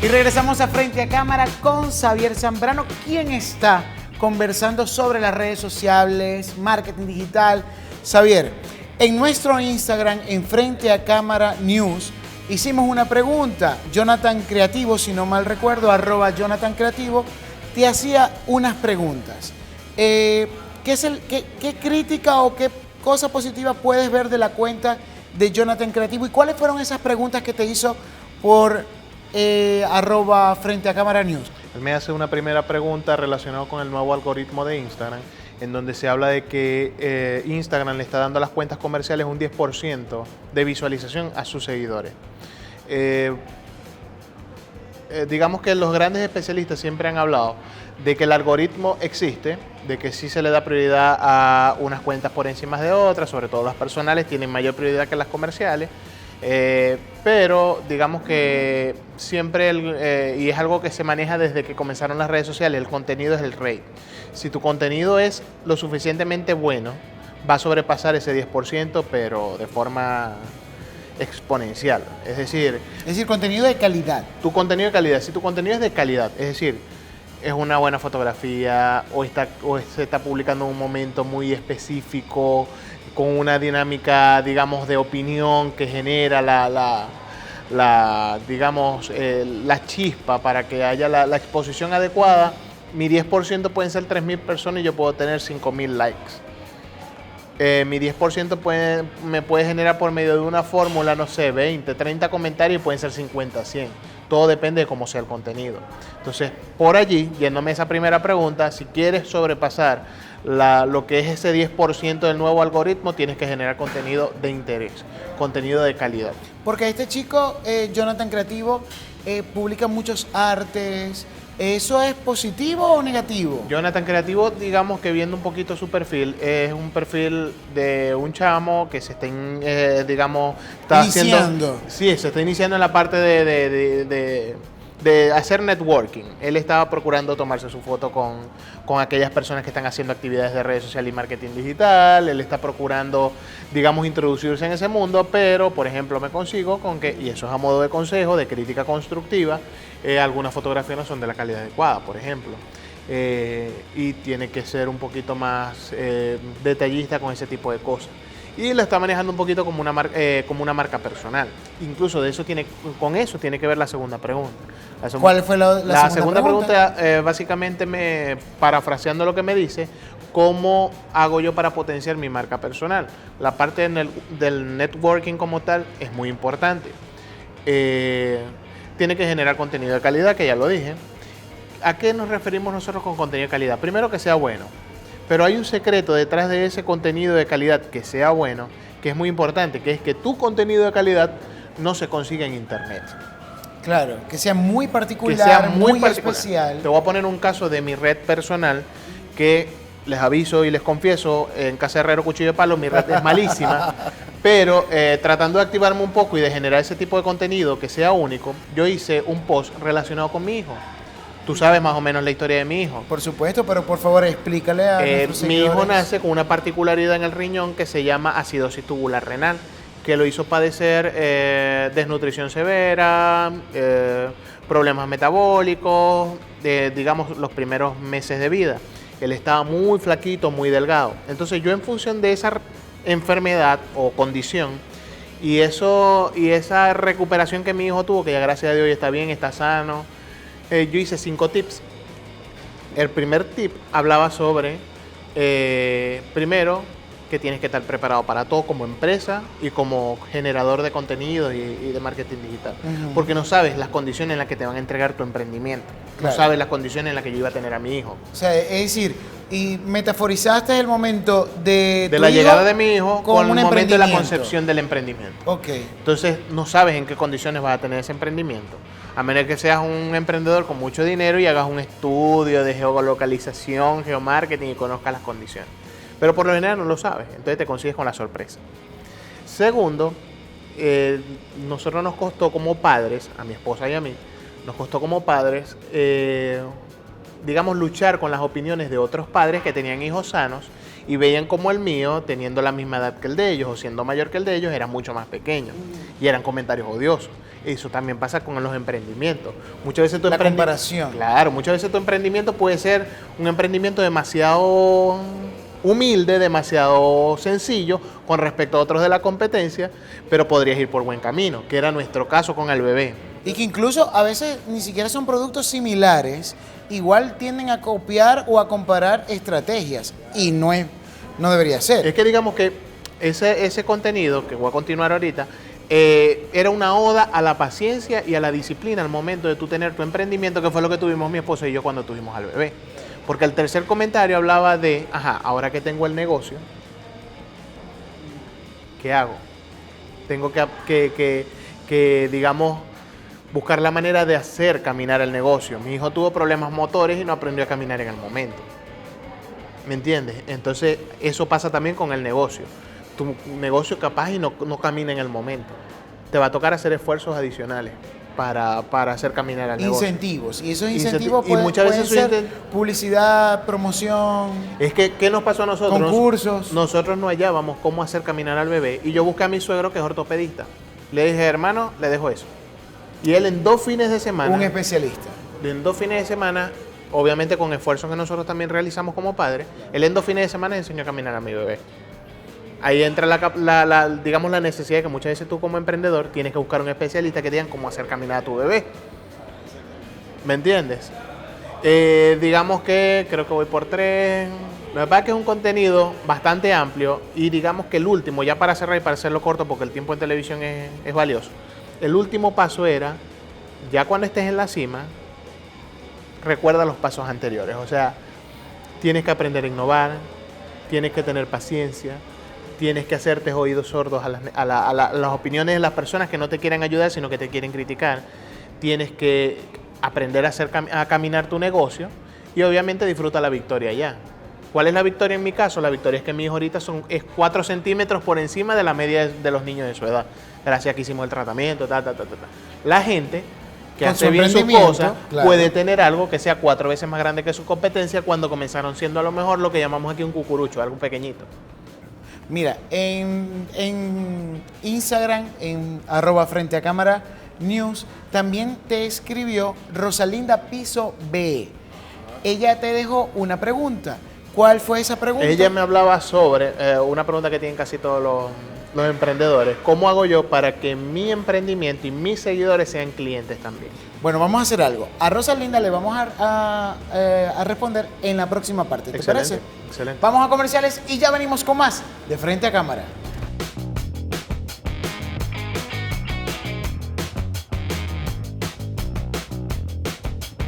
Y regresamos a Frente a Cámara con Xavier Zambrano, quien está conversando sobre las redes sociales, marketing digital. Xavier, en nuestro Instagram, en Frente a Cámara News, hicimos una pregunta. Jonathan Creativo, si no mal recuerdo, @Jonathan Creativo, te hacía unas preguntas. ¿Qué crítica o qué cosa positiva puedes ver de la cuenta de Jonathan Creativo? ¿Y cuáles fueron esas preguntas que te hizo por Frente a Cámara News? Él me hace una primera pregunta relacionada con el nuevo algoritmo de Instagram, en donde se habla de que Instagram le está dando a las cuentas comerciales un 10% de visualización a sus seguidores. Digamos que los grandes especialistas siempre han hablado de que el algoritmo existe, de que sí se le da prioridad a unas cuentas por encima de otras, sobre todo las personales tienen mayor prioridad que las comerciales. Pero digamos que siempre, y es algo que se maneja desde que comenzaron las redes sociales, el contenido es el rey. Si tu contenido es lo suficientemente bueno, va a sobrepasar ese 10%, pero de forma exponencial. Es decir, contenido de calidad. Tu contenido de calidad. Si tu contenido es de calidad, es decir, es una buena fotografía o se está publicando en un momento muy específico, con una dinámica, digamos, de opinión que genera la chispa para que haya la exposición adecuada, mi 10% pueden ser 3.000 personas y yo puedo tener 5.000 likes. Mi 10% me puede generar por medio de una fórmula, no sé, 20, 30 comentarios y pueden ser 50, 100. Todo depende de cómo sea el contenido. Entonces, por allí, yéndome a esa primera pregunta, si quieres sobrepasar lo que es ese 10% del nuevo algoritmo, tienes que generar contenido de interés, contenido de calidad. Porque este chico, Jonathan Creativo, publica muchos artes. ¿Eso es positivo o negativo? Jonathan Creativo, digamos que viendo un poquito su perfil, es un perfil de un chamo que se está, está iniciando. Sí, se está iniciando en la parte de hacer networking. Él estaba procurando tomarse su foto con aquellas personas que están haciendo actividades de redes sociales y marketing digital. Él está procurando, digamos, introducirse en ese mundo, pero, por ejemplo, me consigo con que, y eso es a modo de consejo, de crítica constructiva, algunas fotografías no son de la calidad adecuada, por ejemplo. Y tiene que ser un poquito más detallista con ese tipo de cosas. Y lo está manejando un poquito como una marca personal. Incluso con eso tiene que ver la segunda pregunta. ¿Cuál fue la segunda pregunta? Básicamente, parafraseando lo que me dice, ¿cómo hago yo para potenciar mi marca personal? La parte del networking como tal es muy importante. Tiene que generar contenido de calidad, que ya lo dije. ¿A qué nos referimos nosotros con contenido de calidad? Primero, que sea bueno. Pero hay un secreto detrás de ese contenido de calidad que sea bueno, que es muy importante, que es que tu contenido de calidad no se consigue en internet. Claro, que sea muy particular, muy especial. Te voy a poner un caso de mi red personal que les aviso y les confieso, en Casa Herrero Cuchillo de Palo mi red es malísima, pero tratando de activarme un poco y de generar ese tipo de contenido que sea único, yo hice un post relacionado con mi hijo. Tú sabes más o menos la historia de mi hijo. Por supuesto, pero por favor explícale a nuestros seguidores. Mi hijo nace con una particularidad en el riñón que se llama acidosis tubular renal, que lo hizo padecer desnutrición severa, problemas metabólicos, digamos los primeros meses de vida. Él estaba muy flaquito, muy delgado. Entonces yo, en función de esa enfermedad o condición y esa recuperación que mi hijo tuvo, que ya gracias a Dios ya está bien, está sano, yo hice 5 tips. El primer tip hablaba sobre, primero, que tienes que estar preparado para todo como empresa y como generador de contenido y de marketing digital. Porque no sabes las condiciones en las que te van a entregar tu emprendimiento. Claro. No sabes las condiciones en las que yo iba a tener a mi hijo. O sea, es decir, y metaforizaste el momento de la llegada de mi hijo con el momento de la concepción del emprendimiento. Ok. Entonces, no sabes en qué condiciones vas a tener ese emprendimiento. A menos que seas un emprendedor con mucho dinero y hagas un estudio de geolocalización, geomarketing y conozcas las condiciones. Pero por lo general no lo sabes, entonces te consigues con la sorpresa. Segundo, nosotros nos costó como padres, a mi esposa y a mí, nos costó como padres, digamos, luchar con las opiniones de otros padres que tenían hijos sanos y veían como el mío, teniendo la misma edad que el de ellos o siendo mayor que el de ellos, era mucho más pequeño. Y eran comentarios odiosos. Eso también pasa con los emprendimientos. Muchas veces La comparación. Claro, muchas veces tu emprendimiento puede ser un emprendimiento demasiado humilde, demasiado sencillo con respecto a otros de la competencia, pero podrías ir por buen camino, que era nuestro caso con el bebé. Y que incluso a veces ni siquiera son productos similares, igual tienden a copiar o a comparar estrategias. Y no debería ser. Es que digamos que ese contenido, que voy a continuar ahorita, era una oda a la paciencia y a la disciplina al momento de tú tener tu emprendimiento, que fue lo que tuvimos mi esposa y yo cuando tuvimos al bebé. Porque el tercer comentario hablaba de, ahora que tengo el negocio, ¿qué hago? Tengo que digamos, buscar la manera de hacer caminar el negocio. Mi hijo tuvo problemas motores y no aprendió a caminar en el momento. ¿Me entiendes? Entonces, eso pasa también con el negocio. Tu negocio capaz y no camina en el momento. Te va a tocar hacer esfuerzos adicionales para hacer caminar al negocio. Incentivos. Y esos incentivos pueden veces ser publicidad, promoción. Es que, ¿qué nos pasó a nosotros? Concursos. Nosotros no hallábamos cómo hacer caminar al bebé. Y yo busqué a mi suegro, que es ortopedista. Le dije, hermano, le dejo eso. Y él en 2 fines de semana... Un especialista. En 2 fines de semana, obviamente con esfuerzos que nosotros también realizamos como padres, él en 2 fines de semana enseñó a caminar a mi bebé. Ahí entra digamos, la necesidad de que muchas veces tú como emprendedor tienes que buscar un especialista que te diga cómo hacer caminar a tu bebé. ¿Me entiendes? Digamos que creo que voy por 3. La verdad es que es un contenido bastante amplio y digamos que el último, ya para cerrar y para hacerlo corto porque el tiempo en televisión es valioso, el último paso era, ya cuando estés en la cima, recuerda los pasos anteriores. O sea, tienes que aprender a innovar, tienes que tener paciencia, tienes que hacerte oídos sordos a las opiniones de las personas que no te quieren ayudar, sino que te quieren criticar. Tienes que aprender a caminar tu negocio y obviamente disfruta la victoria ya. ¿Cuál es la victoria en mi caso? La victoria es que mi hijo ahorita es 4 centímetros por encima de la media de los niños de su edad. Gracias a que hicimos el tratamiento, La gente que Con hace su bien sus cosas, claro, puede tener algo que sea 4 veces más grande que su competencia cuando comenzaron siendo a lo mejor lo que llamamos aquí un cucurucho, algo pequeñito. Mira, en Instagram, en @frente a cámara news, también te escribió Rosalinda Piso B. Ella te dejó una pregunta. ¿Cuál fue esa pregunta? Ella me hablaba sobre una pregunta que tienen casi todos los emprendedores. ¿Cómo hago yo para que mi emprendimiento y mis seguidores sean clientes también? Bueno, vamos a hacer algo. A Rosalinda le vamos a responder en la próxima parte. ¿Te parece? Excelente. Vamos a comerciales y ya venimos con más de Frente a Cámara.